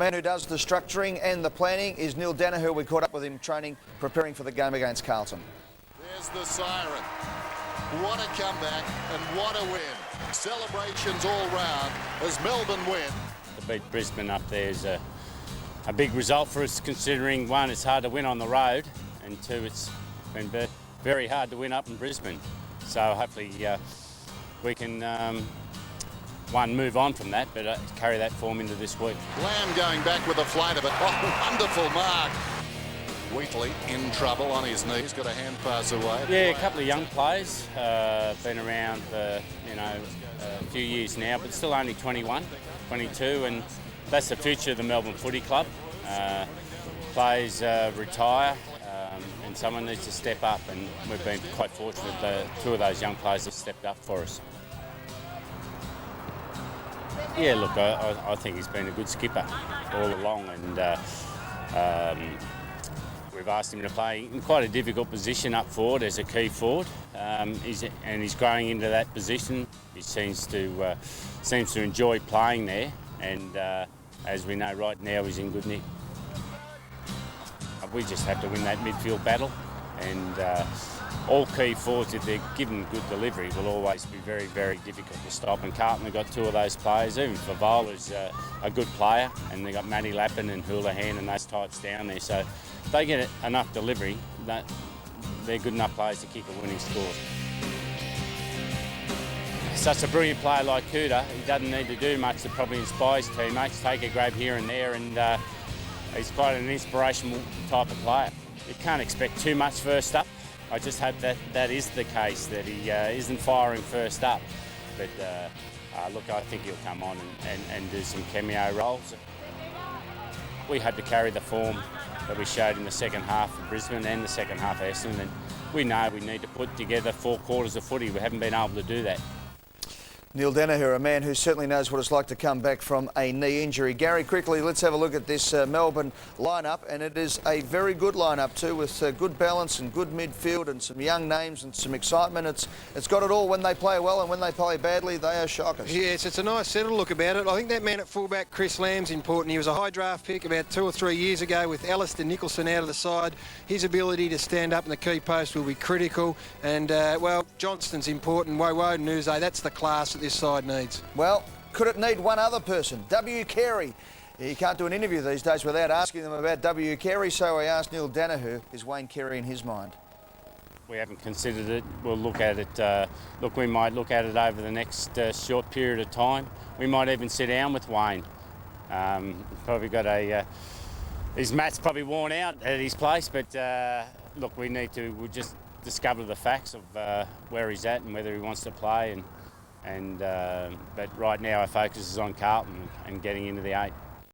Man who does the structuring and the planning is Neale Daniher. We caught up with him training, preparing for the game against Carlton. There's the siren. What a comeback and what a win. Celebrations all round as Melbourne win. To beat Brisbane up there is a big result for us, considering one, it's hard to win on the road, and two, it's been very hard to win up in Brisbane. So hopefully we can one, move on from that, but carry that form into this week. Lamb going back with a flight of it. Oh, wonderful mark. Wheatley in trouble on his knees, got a hand pass away. Yeah, a couple of young players, been around for a few years now, but still only 21, 22, and that's the future of the Melbourne Footy Club. Players retire, and someone needs to step up, and we've been quite fortunate that two of those young players have stepped up for us. Yeah, look, I think he's been a good skipper all along, and we've asked him to play in quite a difficult position up forward as a key forward, and he's growing into that position. He seems to enjoy playing there, and as we know right now, he's in good nick. We just have to win that midfield battle, and all key forwards, if they're given good delivery, will always be very, very difficult to stop. And Carlton have got two of those players. Even Favola's a good player, and they've got Matty Lappin and Houlihan and those types down there. So if they get enough delivery, they're good enough players to kick a winning score. Such a brilliant player like Kuda, he doesn't need to do much to probably inspire his teammates, take a grab here and there, and he's quite an inspirational type of player. You can't expect too much first up. I just hope that is the case, that he isn't firing first up. But look, I think he'll come on and do some cameo roles. We had to carry the form that we showed in the second half of Brisbane and the second half of Essendon, and we know we need to put together 4 quarters of footy. We haven't been able to do that. Neale Daniher, a man who certainly knows what it's like to come back from a knee injury. Gary, quickly, let's have a look at this Melbourne lineup, and it is a very good lineup too, with good balance and good midfield and some young names and some excitement. It's got it all when they play well, and when they play badly, they are shockers. Yes, it's a nice settled look about it. I think that man at fullback, Chris Lamb's important. He was a high draft pick about 2 or 3 years ago with Alistair Nicholson out of the side. His ability to stand up in the key post will be critical, and well, Johnston's important. Wowo Nuze, that's the class that this side needs. Well, could it need one other person? W. Carey. You can't do an interview these days without asking them about W. Carey, so I asked Neale Daniher, is Wayne Carey in his mind? We haven't considered it. We'll look at it. Look, we might look at it over the next short period of time. We might even sit down with Wayne. Probably got his mat's probably worn out at his place, but look, we'll just discover the facts of where he's at and whether he wants to play, but right now our focus is on Carlton and getting into the 8.